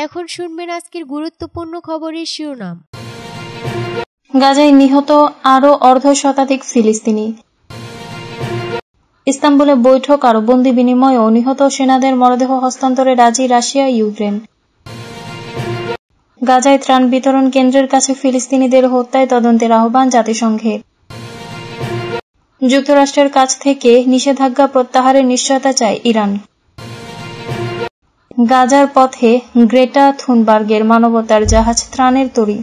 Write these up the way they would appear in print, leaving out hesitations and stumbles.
এখন শুনবেন আজকের গুরুত্বপূর্ণ খবরের শিরোনাম। গাজায় নিহত আরও অর্ধশতাধিক ফিলিস্তিনি। ইস্তাম্বুলে বৈঠক আরও বন্দি বিনিময় ও নিহত সেনাদের মরদেহ হস্তান্তরে রাজি রাশিয়া ইউক্রেন। গাজায় ত্রাণ বিতরণ কেন্দ্রের কাছে ফিলিস্তিনিদের হত্যায় তদন্তের আহ্বান জাতিসংঘের। যুক্তরাষ্ট্রের কাছ থেকে নিষেধাজ্ঞা প্রত্যাহারের নিশ্চয়তা চায় ইরান। গাজার পথে গ্রেটা থুনবার্গের মানবতার জাহাজ ত্রাণের তরী।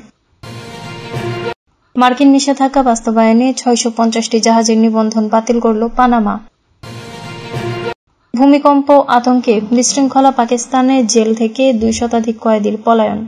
মার্কিন নিষেধাজ্ঞা বাস্তবায়নে 650টি জাহাজের নিবন্ধন বাতিল করল পানামা। ভূমিকম্প আতঙ্কে বিশৃঙ্খলা পাকিস্তানের জেল থেকে 2 শতাধিক কয়েদির পলায়ন।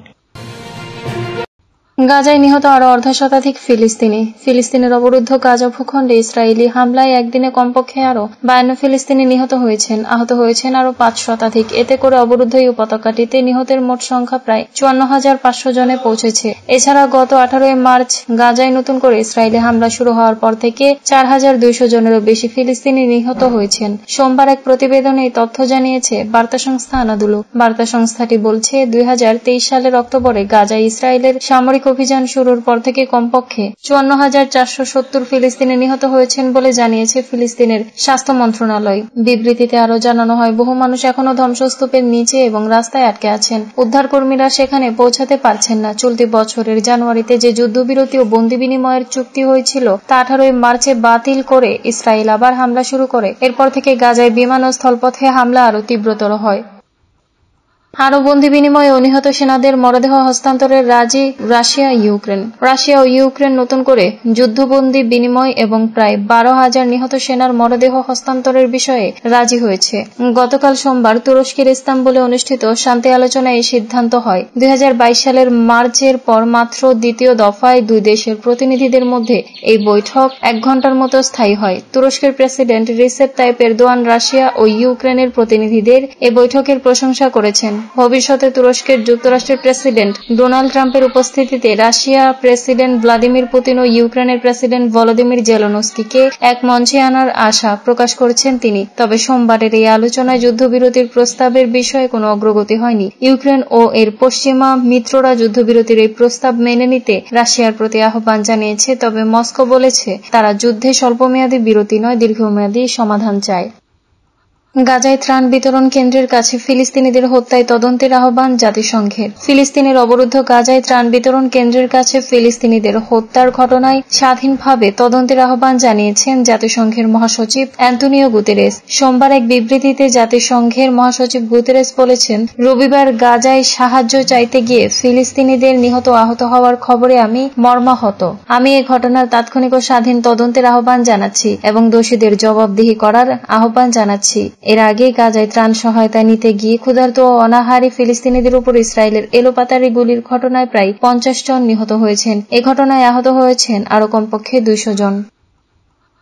গাজায় নিহত আরও অর্ধশতাধিক ফিলিস্তিনি। ফিলিস্তিনের অবরুদ্ধ গাজা ভূখণ্ডে ইসরায়েলি হামলায় একদিনে কমপক্ষে আরও 52 ফিলিস্তিনি নিহত হয়েছেন, আহত হয়েছেন আরও 5 শতাধিক। এতে করে অবরুদ্ধ এই উপত্যকাটিতে নিহতের মোট সংখ্যা প্রায় 54,500 জনে পৌঁছেছে। এছাড়া গত 18 মার্চ গাজায় নতুন করে ইসরায়েলি হামলা শুরু হওয়ার পর থেকে 4200 জনেরও বেশি ফিলিস্তিনি নিহত হয়েছেন। সোমবার এক প্রতিবেদনে এই তথ্য জানিয়েছে বার্তা সংস্থা আনাদুলু। বার্তা সংস্থাটি বলছে, 2023 সালের অক্টোবরে গাজায় ইসরায়েলের সামরিক অভিযান শুরুর পর থেকে কমপক্ষে 54,470 ফিলিস্তিনি নিহত হয়েছেন বলে জানিয়েছে ফিলিস্তিনের স্বাস্থ্য মন্ত্রণালয়। বিবৃতিতে আরও জানানো হয়, বহু মানুষ এখনও ধ্বংসস্তূপের নিচে এবং রাস্তায় আটকে আছেন। উদ্ধারকর্মীরা সেখানে পৌঁছাতে পারছেন না। চলতি বছরের জানুয়ারিতে যে যুদ্ধবিরতি ও বন্দি বিনিময়ের চুক্তি হয়েছিল তা 18 মার্চে বাতিল করে ইসরায়েল আবার হামলা শুরু করে। এরপর থেকে গাজায় বিমান ও স্থলপথে হামলা আরও তীব্রতর হয়। আরও বন্দি বিনিময় ও নিহত সেনাদের মরদেহ হস্তান্তরের রাজি রাশিয়া ইউক্রেন। রাশিয়া ও ইউক্রেন নতুন করে যুদ্ধবন্দি বিনিময় এবং প্রায় 12,000 নিহত সেনার মরদেহ হস্তান্তরের বিষয়ে রাজি হয়েছে। গতকাল সোমবার তুরস্কের ইস্তাম্বুলে অনুষ্ঠিত শান্তি আলোচনায় এই সিদ্ধান্ত হয়। 2022 সালের মার্চের পর মাত্র দ্বিতীয় দফায় দুই দেশের প্রতিনিধিদের মধ্যে এই বৈঠক 1 ঘণ্টার মতো স্থায়ী হয়। তুরস্কের president Recep Tayyip Erdogan Russia ও ইউক্রেনের প্রতিনিধিদের এই বৈঠকের প্রশংসা করেছেন। ভবিষ্যতে তুরস্কের যুক্তরাষ্ট্রের প্রেসিডেন্ট ডোনাল্ড ট্রাম্পের উপস্থিতিতে রাশিয়া প্রেসিডেন্ট ভ্লাদিমির পুতিন ও ইউক্রেনের প্রেসিডেন্ট ভলোদিমির জেলেনস্কিকে এক মঞ্চে আনার আশা প্রকাশ করেছেন তিনি। তবে সোমবারের এই আলোচনায় যুদ্ধবিরতির প্রস্তাবের বিষয়ে কোনো অগ্রগতি হয়নি। ইউক্রেন ও এর পশ্চিমা মিত্ররা যুদ্ধবিরতির এই প্রস্তাব মেনে নিতে রাশিয়ার প্রতি আহ্বান জানিয়েছে। তবে মস্কো বলেছে, তারা যুদ্ধে স্বল্পমেয়াদী বিরতি নয়, দীর্ঘমেয়াদী সমাধান চায়। গাজায় ত্রাণ বিতরণ কেন্দ্রের কাছে ফিলিস্তিনিদের হত্যায় তদন্তের আহ্বান জাতিসংঘের। ফিলিস্তিনের অবরুদ্ধ গাজায় ত্রাণ বিতরণ কেন্দ্রের কাছে ফিলিস্তিনিদের হত্যার ঘটনায় স্বাধীনভাবে তদন্তের আহ্বান জানিয়েছেন জাতিসংঘের মহাসচিব অ্যান্টোনিও গুতেরেস। সোমবার এক বিবৃতিতে জাতিসংঘের মহাসচিব গুতেরেস বলেছেন, রবিবার গাজায় সাহায্য চাইতে গিয়ে ফিলিস্তিনিদের নিহত আহত হওয়ার খবরে আমি মর্মাহত। আমি এ ঘটনার তাৎক্ষণিক ও স্বাধীন তদন্তের আহ্বান জানাচ্ছি এবং দোষীদের জবাবদিহি করার আহ্বান জানাচ্ছি। এর আগে গাজায় ত্রাণ সহায়তা নিতে গিয়ে ক্ষুধার্ত ও অনাহারী ফিলিস্তিনিদের উপর ইসরায়েলের এলোপাতাড়ি গুলির ঘটনায় প্রায় 50 জন নিহত হয়েছেন। এ ঘটনায় আহত হয়েছেন আরও কমপক্ষে 200 জন।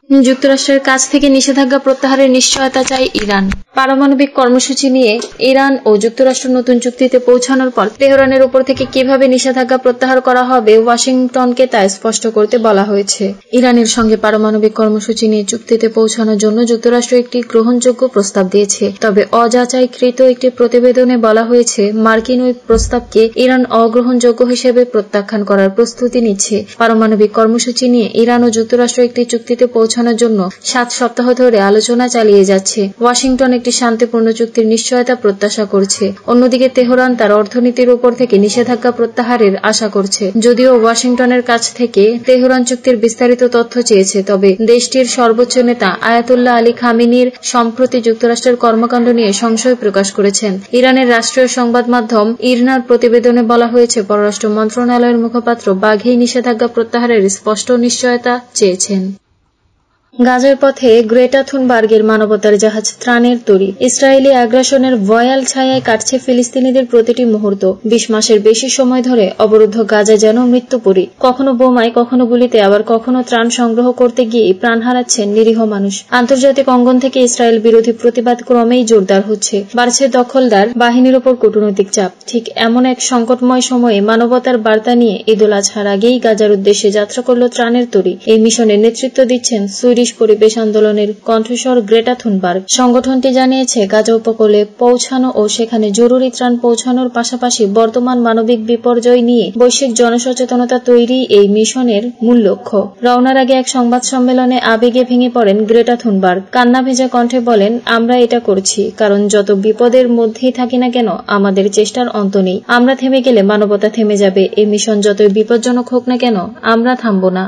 যুক্তরাষ্ট্রের কাছ থেকে নিষেধাজ্ঞা প্রত্যাহারের নিশ্চয়তা চায় ইরান। পারমাণবিক কর্মসূচি নিয়ে ইরান ও যুক্তরাষ্ট্র নতুন চুক্তিতে পৌঁছানোর পর তেহরানের উপর থেকে কিভাবে নিষেধাজ্ঞা প্রত্যাহার করা হবে ওয়াশিংটনকে তা স্পষ্ট করতে বলা হয়েছে। ইরানের সঙ্গে পারমাণবিক কর্মসূচি নিয়ে চুক্তিতে পৌঁছানোর জন্য যুক্তরাষ্ট্র একটি গ্রহণযোগ্য প্রস্তাব দিয়েছে। তবে অযাচাইকৃত একটি প্রতিবেদনে বলা হয়েছে, মার্কিন ওই প্রস্তাবকে ইরান অগ্রহণযোগ্য হিসেবে প্রত্যাখ্যান করার প্রস্তুতি নিচ্ছে। পারমাণবিক কর্মসূচি নিয়ে ইরান ও যুক্তরাষ্ট্র একটি চুক্তিতে পৌঁছানোর জন্য 7 সপ্তাহ ধরে আলোচনা চালিয়ে যাচ্ছে। ওয়াশিংটন একটি শান্তিপূর্ণ চুক্তির নিশ্চয়তা প্রত্যাশা করছে। অন্যদিকে তেহরান তার অর্থনীতির উপর থেকে নিষেধাজ্ঞা প্রত্যাহারের আশা করছে। যদিও ওয়াশিংটনের কাছ থেকে তেহরান চুক্তির বিস্তারিত তথ্য চেয়েছে, তবে দেশটির সর্বোচ্চ নেতা আয়াতুল্লাহ আলী খামেনির সম্প্রতি যুক্তরাষ্ট্রের কর্মকাণ্ড নিয়ে সংশয় প্রকাশ করেছেন। ইরানের রাষ্ট্রীয় সংবাদ মাধ্যম ইরনার প্রতিবেদনে বলা হয়েছে, পররাষ্ট্র মন্ত্রণালয়ের মুখপাত্র বাঘেই নিষেধাজ্ঞা প্রত্যাহারের স্পষ্ট নিশ্চয়তা চেয়েছেন। গাজার পথে গ্রেটা থুনবার্গের মানবতার জাহাজ ত্রাণের তরী। ইসরায়েলি আগ্রাসনের ভয়াল ছায়ায় কাটছে ফিলিস্তিনিদের প্রতিটি মুহূর্ত। 20 মাসের বেশি সময় ধরে অবরুদ্ধ গাজা যেন মৃত্যুপুরী। কখনো বোমায়, কখনো গুলিতে, আবার কখনো ত্রাণ সংগ্রহ করতে গিয়ে প্রাণ হারাচ্ছেন নিরীহ মানুষ। আন্তর্জাতিক অঙ্গন থেকে ইসরায়েল বিরোধী প্রতিবাদ ক্রমেই জোরদার হচ্ছে। বাড়ছে দখলদার বাহিনীর উপর কূটনৈতিক চাপ। ঠিক এমন এক সংকটময় সময়ে মানবতার বার্তা নিয়ে ঈদুল আজহার আগেই গাজার উদ্দেশ্যে যাত্রা করল ত্রাণের তরী। এই মিশনের নেতৃত্ব দিচ্ছেন সুইডিশ ব্রিটিশ পরিবেশ আন্দোলনের কণ্ঠস্বর গ্রেটা থুনবার্গ। সংগঠনটি জানিয়েছে, গাজা উপকূলে পৌঁছানো ও সেখানে জরুরি ত্রাণ পৌঁছানোর পাশাপাশি বর্তমান মানবিক বিপর্যয় নিয়ে বৈশ্বিক জনসচেতনতা তৈরি এই মিশনের মূল লক্ষ্য। রওনার আগে এক সংবাদ সম্মেলনে আবেগে ভেঙে পড়েন গ্রেটা থুনবার্গ। কান্না ভেজা কণ্ঠে বলেন, আমরা এটা করছি কারণ যত বিপদের মধ্যেই থাকি না কেন আমাদের চেষ্টার অন্ত নেই। আমরা থেমে গেলে মানবতা থেমে যাবে। এই মিশন যতই বিপজ্জনক হোক না কেন আমরা থামব না।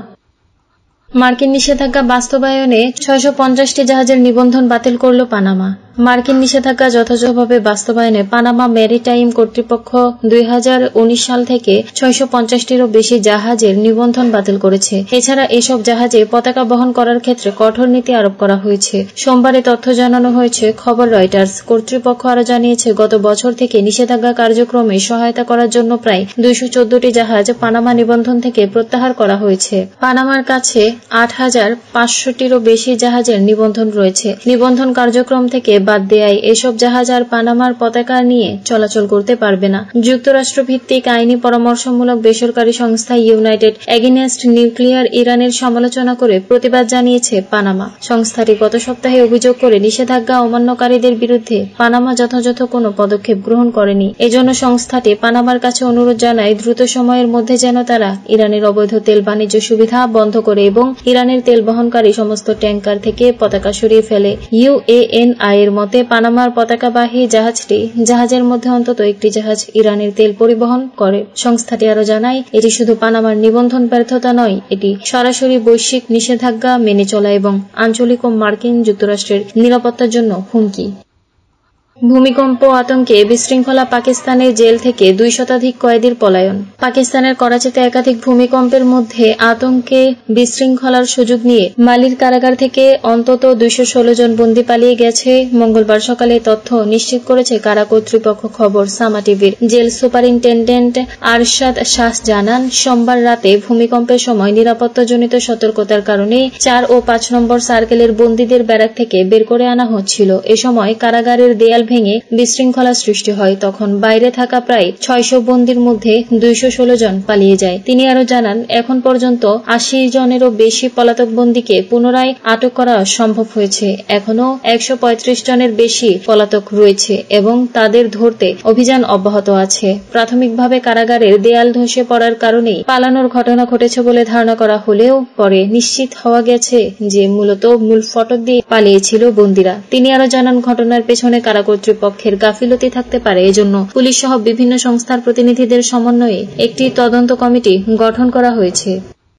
মার্কিন নিষেধাজ্ঞা বাস্তবায়নে 650টি জাহাজের নিবন্ধন বাতিল করল পানামা। মার্কিন নিষেধাজ্ঞা যথাযথভাবে বাস্তবায়নে পানামা ম্যারিটাইম কর্তৃপক্ষ 2019 সাল থেকে 650টিরও বেশি জাহাজের নিবন্ধন বাতিল করেছে। এছাড়া এসব জাহাজে পতাকা বহন করার ক্ষেত্রে কঠোর নীতি আরোপ করা হয়েছে। সোমবার এ তথ্য জানানো হয়েছে খবর রয়টার্স। কর্তৃপক্ষ আরও জানিয়েছে, গত বছর থেকে নিষেধাজ্ঞা কার্যক্রমে সহায়তা করার জন্য প্রায় 214টি জাহাজ পানামা নিবন্ধন থেকে প্রত্যাহার করা হয়েছে। পানামার কাছে 8,500টিরও বেশি জাহাজের নিবন্ধন রয়েছে। নিবন্ধন কার্যক্রম থেকে বাদ দেয়ায় এসব জাহাজ আর পানামার পতাকা নিয়ে চলাচল করতে পারবে না। যুক্তরাষ্ট্র ভিত্তিক আইনি পরামর্শমূলক বেসরকারি সংস্থা ইউনাইটেড এগেইনস্ট নিউক্লিয়ার ইরানের সমালোচনা করে প্রতিবাদ জানিয়েছে পানামা। সংস্থাটি গত সপ্তাহে অভিযোগ করে নিষেধাজ্ঞা অমান্যকারীদের বিরুদ্ধে পানামা যথাযথ কোনো পদক্ষেপ গ্রহণ করেনি। এজন্য সংস্থাটি পানামার কাছে অনুরোধ জানায় দ্রুত সময়ের মধ্যে যেন তারা ইরানের অবৈধ তেল বাণিজ্য সুবিধা বন্ধ করে এবং ইরানের তেল বহনকারী সমস্ত ট্যাঙ্কার থেকে পতাকা সরিয়ে ফেলে। ইউএনআই এর মতে পানামার পতাকাবাহী জাহাজের মধ্যে অন্তত একটি জাহাজ ইরানের তেল পরিবহন করে। সংস্থাটি আরও জানায়, এটি শুধু পানামার নিবন্ধন ব্যর্থতা নয়, এটি সরাসরি বৈশ্বিক নিষেধাজ্ঞা মেনে চলা এবং আঞ্চলিক ও মার্কিন যুক্তরাষ্ট্রের নিরাপত্তার জন্য হুমকি। ভূমিকম্প আতঙ্কে বিশৃঙ্খলা পাকিস্তানের জেল থেকে 2 শতাধিক কয়েদির পলায়ন। পাকিস্তানের করাচিতে একাধিক ভূমিকম্পের মধ্যে আতঙ্কে বিশৃঙ্খলার সুযোগ নিয়ে মালির কারাগার থেকে অন্তত 216 জন বন্দী পালিয়ে গেছে। মঙ্গলবার সকালে তথ্য নিশ্চিত করেছে কারা কর্তৃপক্ষ। খবর সামা টিভির। জেল সুপারিনটেন্ডেন্ট আরশাদ শাহ জানান, সোমবার রাতে ভূমিকম্পের সময় নিরাপত্তাজনিত সতর্কতার কারণে 4 ও 5 নম্বর সার্কেলের বন্দীদের ব্যারাক থেকে বের করে আনা হচ্ছিল। এ সময় কারাগারের দেয়াল ভেঙে বিশৃঙ্খলা সৃষ্টি হয়। তখন বাইরে থাকা প্রায় 600 বন্দীর মধ্যে 216 জন পালিয়ে যায়। তিনি আরও জানান, এখন পর্যন্ত 80 জনেরও বেশি পলাতক বন্দীকে পুনরায় আটক করা সম্ভব হয়েছে। এখনও 135 জনের বেশি পলাতক রয়েছে এবং তাদের ধরতে অভিযান অব্যাহত আছে। প্রাথমিকভাবে কারাগারের দেয়াল ধসে পড়ার কারণেই পালানোর ঘটনা ঘটেছে বলে ধারণা করা হলেও পরে নিশ্চিত হওয়া গেছে যে মূলত মূল ফটক দিয়ে পালিয়েছিল বন্দীরা। তিনি আরও জানান, ঘটনার পেছনে কারা কর্তৃপক্ষের গাফিলতি থাকতে পারে। এজন্য পুলিশ সহ বিভিন্ন সংস্থার প্রতিনিধিদের সমন্বয়ে একটি তদন্ত কমিটি গঠন করা হয়েছে।